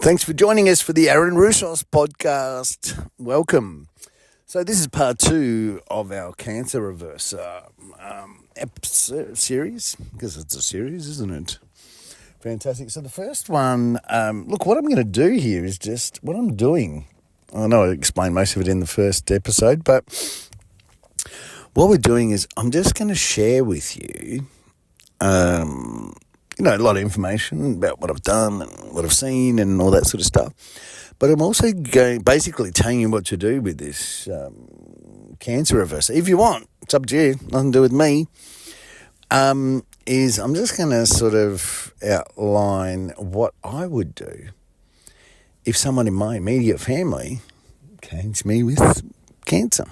Thanks for joining us for the Aaron Russos podcast. Welcome. So this is part 2 of our Cancer Reverser series, because it's a series, isn't it? Fantastic. So the first one, look, what I'm going to do here is just what I'm doing. I know I explained most of it in the first episode, but what we're doing is I'm just going to share with you a lot of information about what I've done and what I've seen and all that sort of stuff. But I'm also basically telling you what to do with this cancer reverser. If you want, it's up to you, nothing to do with me. I'm just going to sort of outline what I would do if someone in my immediate family came to me with cancer.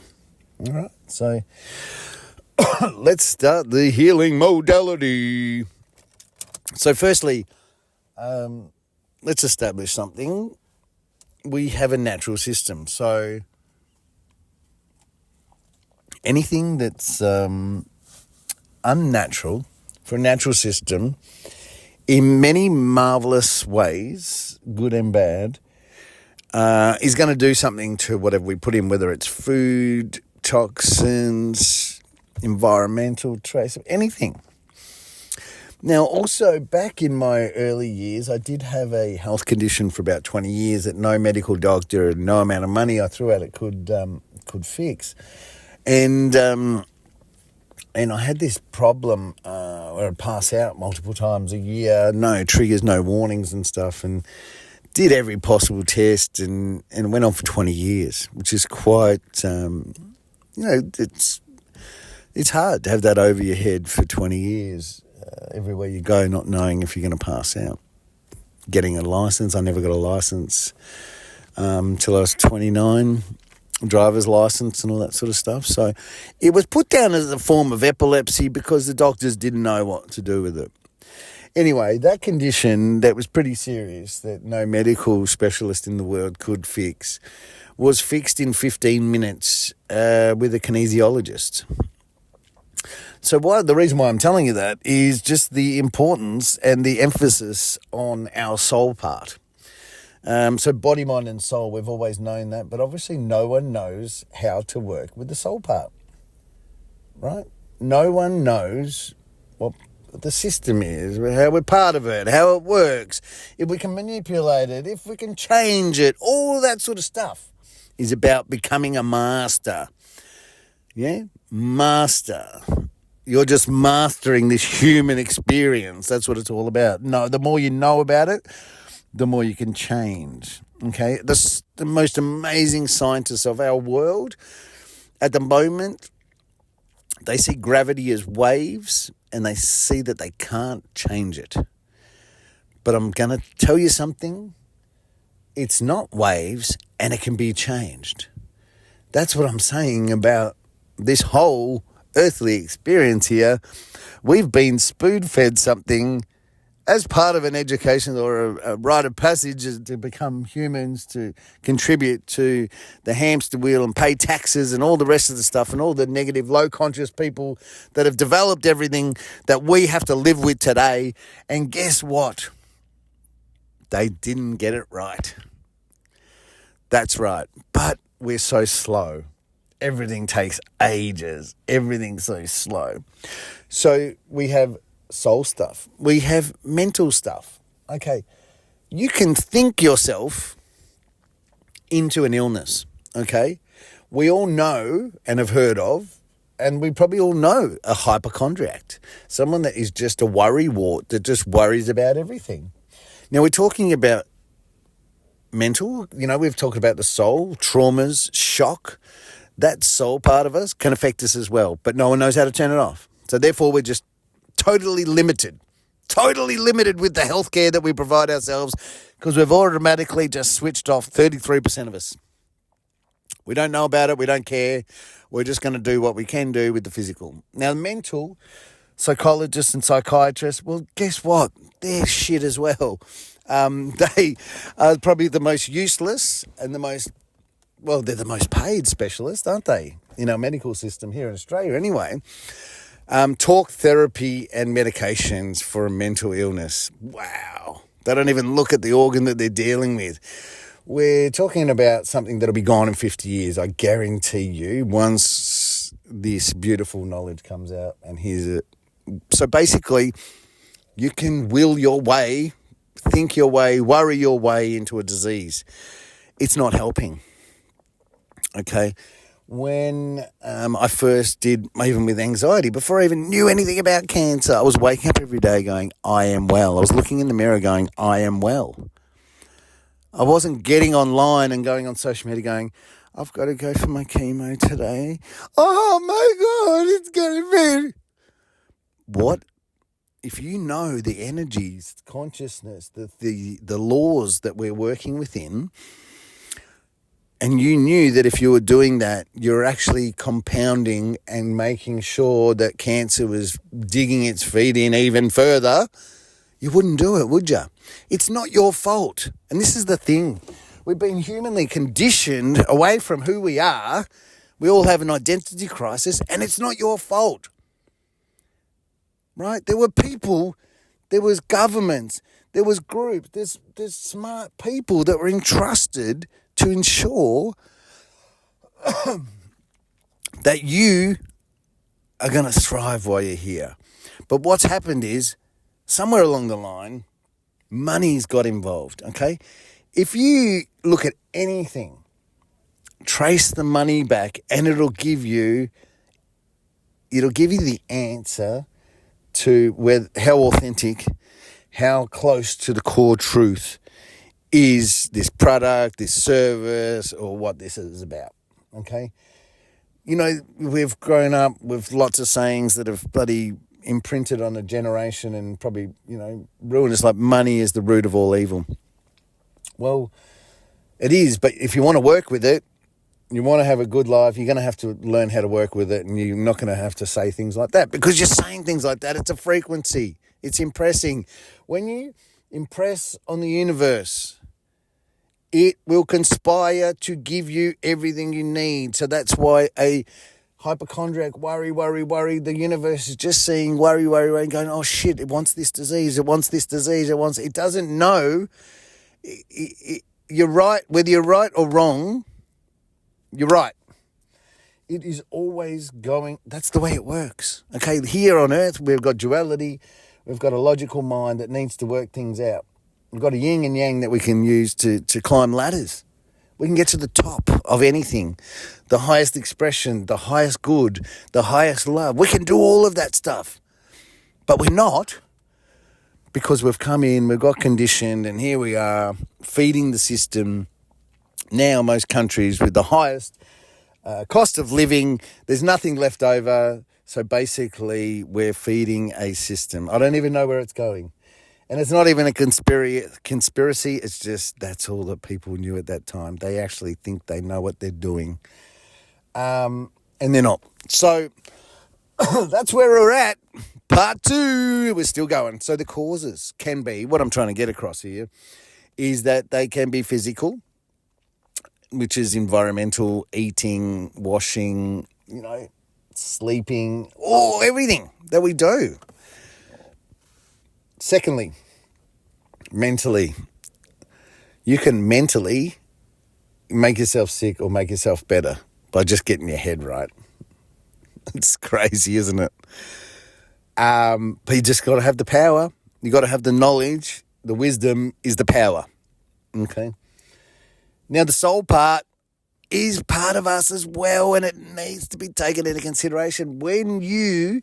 All right, so let's start the healing modality. So firstly, let's establish something. We have a natural system. So anything that's unnatural for a natural system, in many marvelous ways, good and bad, is going to do something to whatever we put in, whether it's food, toxins, environmental trace, anything. Now, also, back in my early years, I did have a health condition for about 20 years that no medical doctor and no amount of money I threw at it could fix. And I had this problem where I'd pass out multiple times a year, no triggers, no warnings and stuff, and did every possible test and went on for 20 years, which is quite, it's hard to have that over your head for 20 years. Everywhere you go, not knowing if you're going to pass out. Getting a license, I never got a license till I was 29, driver's license and all that sort of stuff. So it was put down as a form of epilepsy because the doctors didn't know what to do with it. Anyway, that condition that was pretty serious, that no medical specialist in the world could fix, was fixed in 15 minutes with a kinesiologist. So the reason why I'm telling you that is just the importance and the emphasis on our soul part. So body, mind and soul, we've always known that, but obviously no one knows how to work with the soul part, right? No one knows what the system is, how we're part of it, how it works, if we can manipulate it, if we can change it, all that sort of stuff is about becoming a master. Yeah? Master. You're just mastering this human experience. That's what it's all about. No, the more you know about it, the more you can change. Okay? The most amazing scientists of our world at the moment, they see gravity as waves and they see that they can't change it. But I'm going to tell you something. It's not waves and it can be changed. That's what I'm saying about this whole earthly experience here. We've been spoon-fed something as part of an education or a rite of passage to become humans, to contribute to the hamster wheel and pay taxes and all the rest of the stuff and all the negative low conscious people that have developed everything that we have to live with today. And guess what? They didn't get it right. That's right. But we're so slow. Everything takes ages. Everything's so slow. So we have soul stuff. We have mental stuff. Okay, you can think yourself into an illness, okay? We all know and have heard of, and we probably all know a hypochondriac, someone that is just a worrywart that just worries about everything. Now, we're talking about mental. We've talked about the soul, traumas, shock. That soul part of us can affect us as well, but no one knows how to turn it off. So therefore, we're just totally limited with the healthcare that we provide ourselves because we've automatically just switched off 33% of us. We don't know about it. We don't care. We're just going to do what we can do with the physical. Now, mental psychologists and psychiatrists, well, guess what? They're shit as well. They are probably the most useless and they're the most paid specialists, aren't they, in our medical system here in Australia anyway. Talk therapy and medications for a mental illness. Wow. They don't even look at the organ that they're dealing with. We're talking about something that'll be gone in 50 years. I guarantee you, once this beautiful knowledge comes out, and here's it. So basically, you can will your way, think your way, worry your way into a disease. It's not helping. Okay. When I first did, even with anxiety, before I even knew anything about cancer, I was waking up every day going, I am well. I was looking in the mirror going, I am well. I wasn't getting online and going on social media going, I've got to go for my chemo today. Oh my God, it's going to be. What? If you know the energies, consciousness, the laws that we're working within, and you knew that if you were doing that, you're actually compounding and making sure that cancer was digging its feet in even further, you wouldn't do it, would you? It's not your fault. And this is the thing. We've been humanly conditioned away from who we are. We all have an identity crisis, and it's not your fault. Right? There were people, there was governments, there was groups, there's smart people that were entrusted to ensure that you are going to thrive while you're here. But what's happened is, somewhere along the line, money's got involved, okay? If you look at anything, trace the money back, and it'll give you the answer to how authentic, how close to the core truth is this product, this service, or what this is about, okay? You know, we've grown up with lots of sayings that have bloody imprinted on a generation and probably, ruined us, like money is the root of all evil. Well, it is, but if you want to work with it, you want to have a good life, you're going to have to learn how to work with it, and you're not going to have to say things like that because you're saying things like that. It's a frequency. It's impressing. When you impress on the universe, it will conspire to give you everything you need. So that's why a hypochondriac, worry, the universe is just seeing worry, and going, oh shit, it wants this disease, it doesn't know. You're right, whether you're right or wrong, you're right. It is always going, that's the way it works. Okay, here on earth, we've got duality, we've got a logical mind that needs to work things out. We've got a yin and yang that we can use to climb ladders. We can get to the top of anything, the highest expression, the highest good, the highest love. We can do all of that stuff, but we're not, because we've come in, we've got conditioned, and here we are feeding the system. Now most countries with the highest cost of living, there's nothing left over. So basically we're feeding a system. I don't even know where it's going. And it's not even a conspiracy. It's just that's all that people knew at that time. They actually think they know what they're doing. And they're not. So that's where we're at. Part 2, we're still going. So the causes can be, what I'm trying to get across here, is that they can be physical, which is environmental, eating, washing, sleeping, everything that we do. Secondly, mentally. You can mentally make yourself sick or make yourself better by just getting your head right. It's crazy, isn't it? But you just got to have the power. You got to have the knowledge. The wisdom is the power. Okay? Now, the soul part is part of us as well, and it needs to be taken into consideration. When you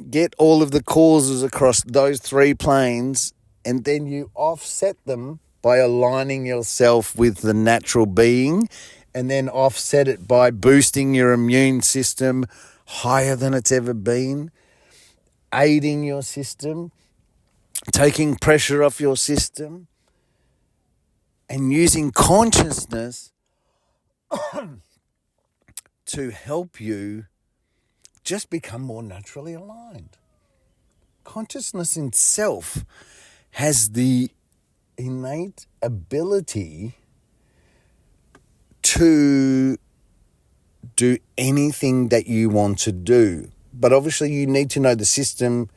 get all of the causes across those 3 planes, and then you offset them by aligning yourself with the natural being, and then offset it by boosting your immune system higher than it's ever been, aiding your system, taking pressure off your system, and using consciousness to help you just become more naturally aligned. Consciousness itself has the innate ability to do anything that you want to do. But obviously you need to know the system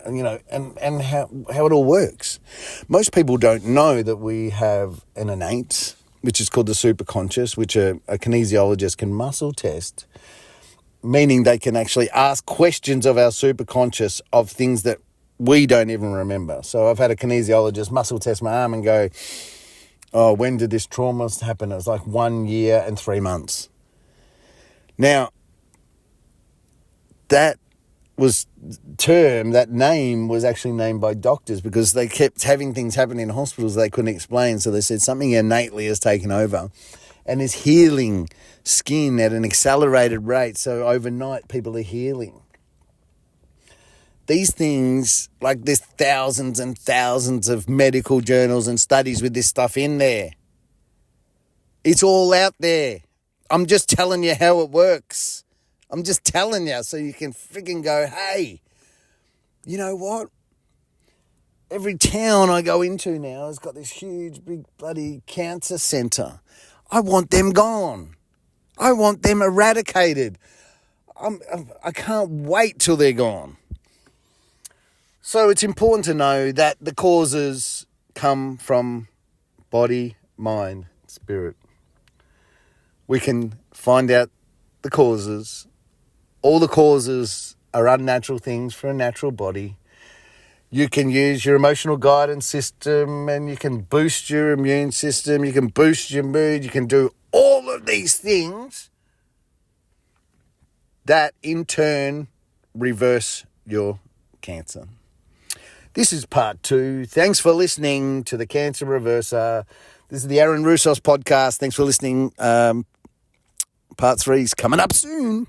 and how it all works. Most people don't know that we have an innate, which is called the superconscious, which a kinesiologist can muscle test, meaning they can actually ask questions of our superconscious of things that we don't even remember. So I've had a kinesiologist muscle test my arm and go, oh, when did this trauma happen? It was like 1 year and 3 months. Now, that name was actually named by doctors because they kept having things happen in hospitals they couldn't explain. So they said something innately has taken over and is healing skin at an accelerated rate. So overnight, people are healing. These things, like there's thousands and thousands of medical journals and studies with this stuff in there. It's all out there. I'm just telling you how it works. I'm just telling you so you can freaking go, hey, you know what? Every town I go into now has got this huge, big bloody cancer centre. I want them gone. I want them eradicated. I can't wait till they're gone. So it's important to know that the causes come from body, mind, spirit. We can find out the causes. All the causes are unnatural things for a natural body. You can use your emotional guidance system and you can boost your immune system. You can boost your mood. You can do all of these things that in turn reverse your cancer. This is part 2. Thanks for listening to the Cancer Reverser. This is the Aaron Roussos podcast. Thanks for listening. Part 3 is coming up soon.